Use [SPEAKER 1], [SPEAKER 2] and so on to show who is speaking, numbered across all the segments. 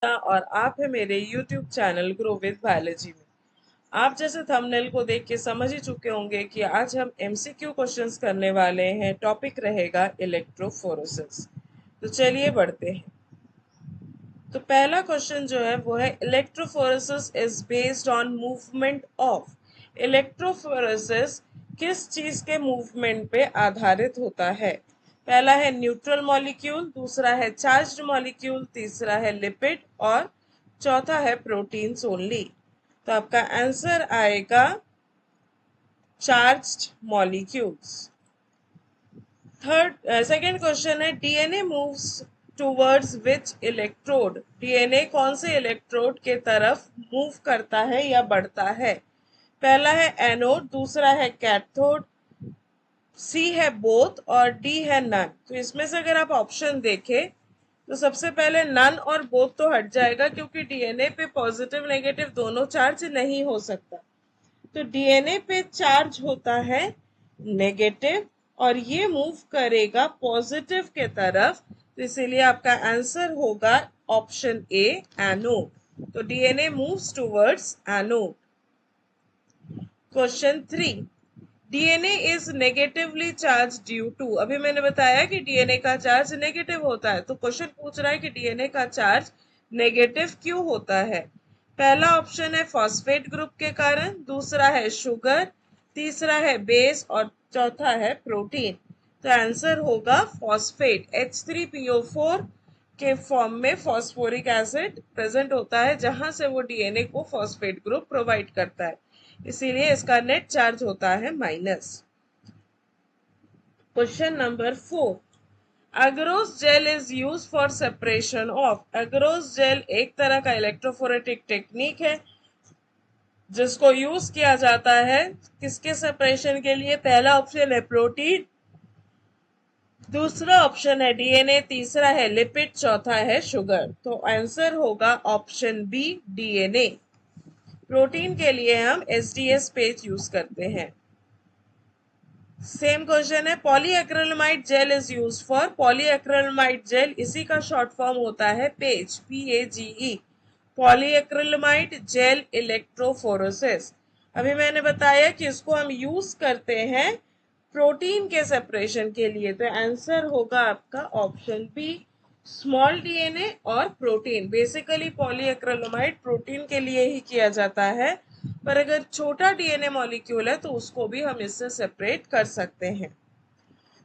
[SPEAKER 1] और आप है मेरे YouTube channel grow with biology में। आप जैसे थंबनेल को देख के समझ ही चुके होंगे कि आज हम MCQ क्वेश्चंस करने वाले हैं। टॉपिक रहेगा इलेक्ट्रोफोरेसिस। तो चलिए बढ़ते हैं। तो पहला क्वेश्चन जो है वो है electrophoresis is based on movement of. Electrophoresis किस चीज के मूवमेंट पे आधारित होता है? पहला है न्यूट्रल मॉलिक्यूल, दूसरा है चार्ज्ड मॉलिक्यूल, तीसरा है लिपिड और चौथा है प्रोटीन्स ओनली। तो आपका आंसर आएगा चार्ज्ड मॉलिक्यूल्स। सेकेंड क्वेश्चन है डीएनए मूव्स टूवर्ड्स विच इलेक्ट्रोड। डीएनए कौन से इलेक्ट्रोड के तरफ मूव करता है या बढ़ता है? पहला है एनोड, दूसरा है कैथोड, सी है बोथ और डी है नन। तो इसमें से अगर आप ऑप्शन देखें तो सबसे पहले नन और बोथ तो हट जाएगा, क्योंकि डीएनए पे पॉजिटिव नेगेटिव दोनों चार्ज नहीं हो सकता। तो डीएनए पे चार्ज होता है नेगेटिव और ये मूव करेगा पॉजिटिव के तरफ। तो इसीलिए आपका आंसर होगा ऑप्शन ए, एनोड। तो DNA moves towards anode. Question 3, DNA is negatively charge due to. अभी मैंने बताया कि डीएनए का चार्ज नेगेटिव होता है, तो क्वेश्चन पूछ रहा है कि डीएनए का चार्ज नेगेटिव क्यों होता है? पहला ऑप्शन है फॉस्फेट ग्रुप के कारण, दूसरा है शुगर, तीसरा है बेस और चौथा है प्रोटीन। तो आंसर होगा फॉस्फेट। H3PO4 के फॉर्म में फॉस्फोरिक एसिड प्रेजेंट होता है, जहां से वो डीएनए को फॉस्फेट ग्रुप प्रोवाइड करता है, इसीलिए इसका नेट चार्ज होता है minus. Question number 4, agarose gel is use for separation of. Agarose gel एक तरह का इलेक्ट्रोफोरेटिक टेक्निक है जिसको यूज किया जाता है किसके सेपरेशन के लिए? पहला ऑप्शन है प्रोटीन, दूसरा ऑप्शन है डीएनए, तीसरा है लिपिड, चौथा है शुगर। तो आंसर होगा ऑप्शन बी, डीएनए। प्रोटीन के लिए हम एसडीएस पेज यूज करते हैं। सेम क्वेश्चन है polyacrylamide gel is use for. Polyacrylamide gel इसी का शॉर्ट फॉर्म होता है page, PAGE। Polyacrylamide gel electrophoresis. अभी मैंने बताया कि इसको हम यूज करते हैं प्रोटीन के सेपरेशन के लिए। तो आंसर होगा आपका ऑप्शन बी, स्मॉल डीएनए और प्रोटीन। बेसिकली पॉलीएक्रिलामाइड प्रोटीन के लिए ही किया जाता है, पर अगर छोटा डीएनए मॉलिक्यूल है तो उसको भी हम इससे सेपरेट कर सकते हैं।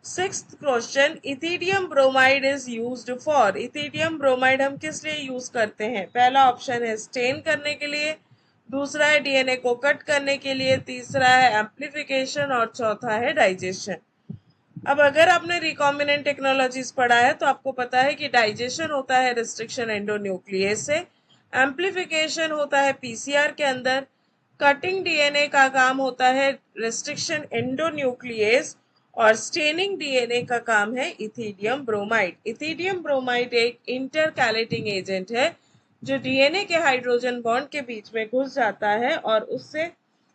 [SPEAKER 1] Sixth question, ethidium bromide is used for. Ethidium bromide हम किस लिए यूज करते हैं? पहला ऑप्शन है स्टेन करने के लिए, दूसरा है डीएनए को कट करने के लिए, तीसरा है एम्प्लीफिकेशन और चौथा है डाइजेशन। अब अगर आपने रिकॉम्बिनेंट टेक्नोलॉजीज पढ़ा है तो आपको पता है कि डाइजेशन होता है रिस्ट्रिक्शन एंडोन्यूक्लियस से, एम्प्लीफिकेशन होता है पीसीआर के अंदर, कटिंग डीएनए का काम होता है रिस्ट्रिक्शन एंडोन्यूक्लियस और स्टेनिंग डीएनए का काम है इथिडियम ब्रोमाइड। इथिडियम ब्रोमाइड एक इंटरकैलेटिंग एजेंट है जो डीएनए के हाइड्रोजन बॉन्ड के बीच में घुस जाता है और उससे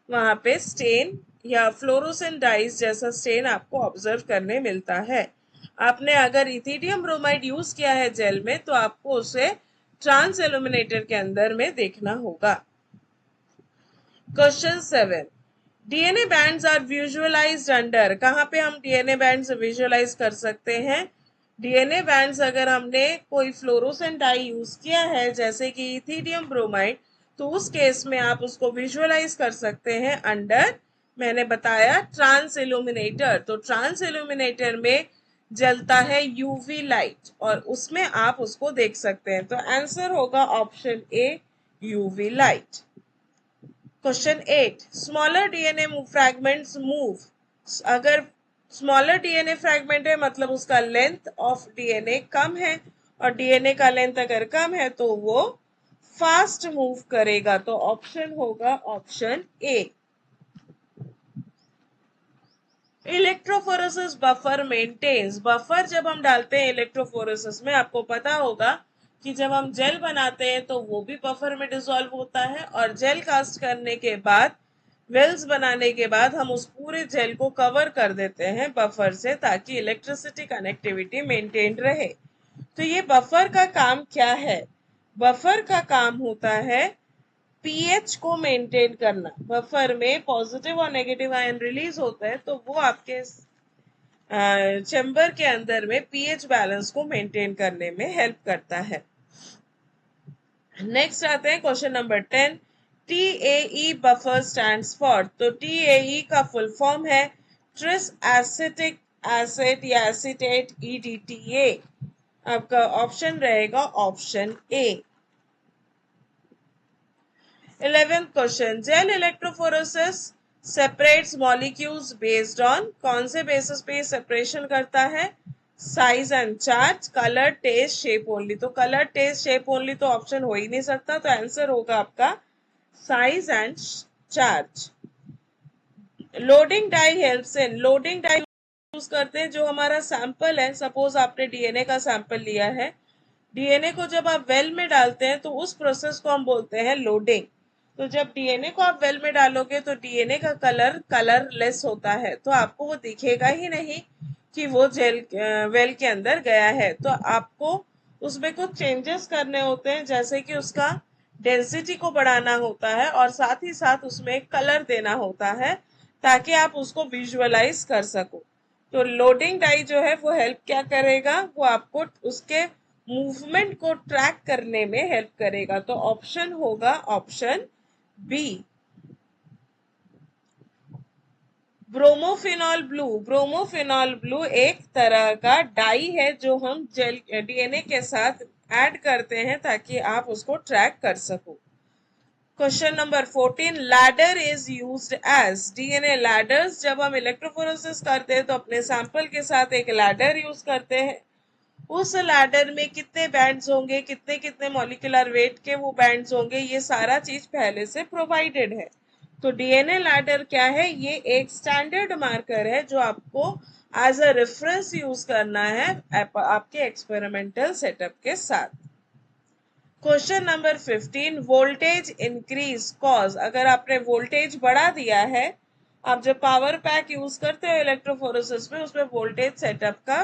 [SPEAKER 1] वहां पे स्टेन या फ्लोरोसेंट डाइज जैसा स्टेन आपको ऑब्जर्व करने मिलता है। आपने अगर इथिडियम ब्रोमाइड यूज किया है जेल में तो आपको उसे ट्रांस इल्यूमिनेटर के अंदर में देखना होगा। Question 7, DNA bands are visualised under. कहाँ पे हम डीएनए बैंड्स विजुअलाइज कर सकते हैं? डीएनए बैंड्स अगर हमने कोई फ्लोरोसेंट डाई यूज किया है जैसे कि इथिडियम ब्रोमाइड, तो उस केस में आप उसको विजुअलाइज कर सकते हैं अंडर, मैंने बताया, ट्रांस इल्यूमिनेटर। तो ट्रांस इल्यूमिनेटर में जलता है यूवी लाइट और उसमें आप उसको देख सकते हैं। तो आंसर होगा ऑप्शन ए, UV light. Question 8, smaller DNA fragments move. अगर स्मॉलर डीएनए फ्रैगमेंट है मतलब उसका लेंथ ऑफ डीएनए कम है, और डीएनए का लेंथ अगर कम है तो वो फास्ट मूव करेगा। तो ऑप्शन होगा option A. Electrophoresis buffer maintains. Buffer जब हम डालते हैं इलेक्ट्रोफोरेसिस में, आपको पता होगा कि जब हम जेल बनाते हैं तो वो भी बफर में डिसॉल्व होता है, और जेल कास्ट करने के बाद, वेल्स बनाने के बाद हम उस पूरे जेल को कवर कर देते हैं बफर से, ताकि इलेक्ट्रिसिटी कनेक्टिविटी मेंटेन रहे। तो ये बफर का काम क्या है? बफर का काम होता है पीएच को मेंटेन करना। बफर में पॉजिटिव और नेगेटिव आयन रिलीज होता है, तो वो आपके चैम्बर के अंदर में पीएच बैलेंस को मेंटेन करने में हेल्प करता है। नेक्स्ट आते हैं question number 10। TAE buffer stands for. तो TAE का फुल फॉर्म है ट्रिस एसिटिक एसिड या एसिटेट EDTA। आपका ऑप्शन रहेगा option A. 11th question, gel electrophoresis separates molecules based on. कौन से बेसिस पे सेपरेशन करता है? Size and charge, colour, taste, shape only. तो कलर, टेस्ट, शेप ओनली तो ऑप्शन हो ही नहीं सकता, तो आंसर होगा आपका size and charge. Loading die helps in. Loading dye use करते हैं जो हमारा सैंपल है, सपोज आपने डीएनए का सैंपल लिया है, डीएनए को जब आप वेल में डालते हैं तो उस प्रोसेस को हम बोलते हैं लोडिंग। तो जब डीएनए को आप वेल में डालोगे तो डीएनए का कलर कलरलेस होता है, तो आपको वो दिखेगा ही नहीं कि वो जेल वेल के अंदर गया है। तो आपको उसमें कुछ चेंजेस करने होते हैं, जैसे कि उसका डेंसिटी को बढ़ाना होता है और साथ ही साथ उसमें कलर देना होता है ताकि आप उसको विजुअलाइज कर सको। तो लोडिंग डाई जो है वो हेल्प क्या करेगा? वो आपको उसके मूवमेंट को ट्रैक करने में हेल्प करेगा। तो ऑप्शन होगा option B. Bromophenol blue. Bromophenol blue एक तरह का डाई है जो हम जेल डीएनए के साथ ऐड करते हैं ताकि आप उसको ट्रैक कर सको। Question number 14, ladder is used as. DNA ladders, जब हम इलेक्ट्रोफोरेसिस करते हैं तो अपने सैंपल के साथ एक लैडर यूज करते हैं। उस लैडर में कितने बैंड्स होंगे, कितने कितने मॉलिक्यूलर वेट के वो बैंड्स होंगे, ये सारा चीज पहले से प्रोवाइडेड है। तो डीएनए लैडर क्या है? ये एक स्टैंडर्ड मार्कर है जो आपको एज अ रेफरेंस यूज करना है आपके एक्सपेरिमेंटल सेटअप के साथ। Question number 15, voltage increase cause. अगर आपने वोल्टेज बढ़ा दिया है, आप जब पावर पैक यूज करते हो इलेक्ट्रोफोरेसिस में, उसमें वोल्टेज सेटअप का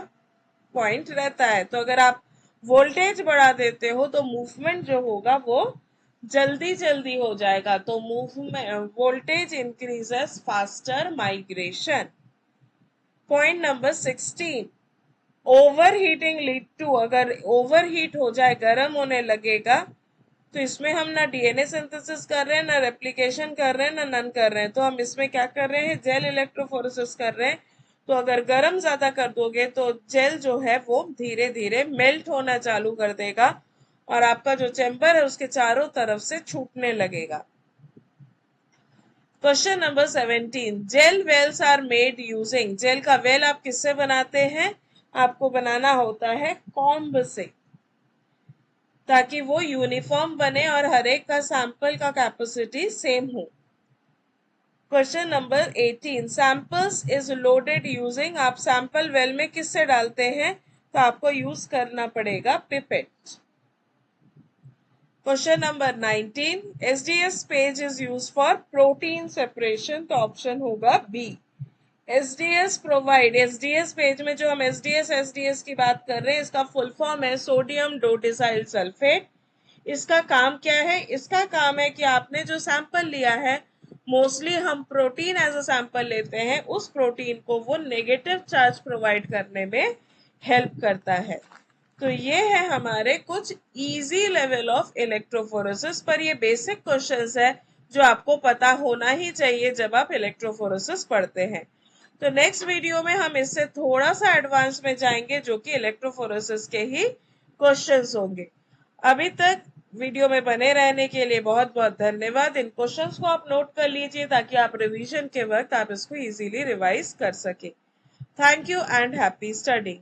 [SPEAKER 1] पॉइंट रहता है। तो अगर आप वोल्टेज बढ़ा देते हो तो मूवमेंट जो होगा वो जल्दी जल्दी हो जाएगा। तो movement voltage increases faster migration. Point number 16, over heating lead to. अगर ओवर हीट हो जाए, गर्म होने लगेगा, तो इसमें हम ना डीएनए सिंथेसिस कर रहे हैं, ना रेप्लिकेशन कर रहे हैं, ना नन कर रहे हैं। तो हम इसमें क्या कर रहे हैं? जेल इलेक्ट्रोफोरेसिस कर रहे हैं। तो अगर गर्म ज्यादा कर दोगे तो जेल जो है वो धीरे धीरे मेल्ट होना चालू कर देगा और आपका जो चैम्बर है उसके चारों तरफ से छूटने लगेगा। Question number 17, gel wells are made using. Gel का वेल आप किससे बनाते हैं? आपको बनाना होता है कॉम्ब से, ताकि वो यूनिफॉर्म बने और हर एक का सैंपल का कैपेसिटी सेम हो। Question number 18, samples is loaded using. आप सैंपल वेल में किससे डालते हैं? तो आपको यूज करना पड़ेगा pipette. Question number 19, SDS page is use for protein separation. तो ऑप्शन होगा B. SDS provide. SDS page में जो हम एसडीएस की बात कर रहे हैं, इसका फुल फॉर्म है सोडियम डोडिसाइल सल्फेट। इसका काम क्या है? इसका काम है कि आपने जो सैंपल लिया है, मोस्टली हम प्रोटीन एज अ सैंपल लेते हैं, उस प्रोटीन को वो नेगेटिव चार्ज प्रोवाइड करने में हेल्प करता है। तो ये है हमारे कुछ इजी लेवल ऑफ इलेक्ट्रोफोरेसिस, पर ये बेसिक क्वेश्चंस है जो आपको पता होना ही चाहिए जब आप इलेक्ट्रोफोरेसिस पढ़ते हैं। तो नेक्स्ट वीडियो में हम इससे थोड़ा सा एडवांस में जाएंगे जो कि इलेक्ट्रोफोरेसिस के ही क्वेश्चंस होंगे। अभी तक वीडियो में बने रहने के लिए बहुत बहुत धन्यवाद। इन क्वेश्चंस को आप नोट कर लीजिए ताकि आप रिवीजन के वक्त आप इसको इजीली रिवाइज कर सके। Thank you and happy studying.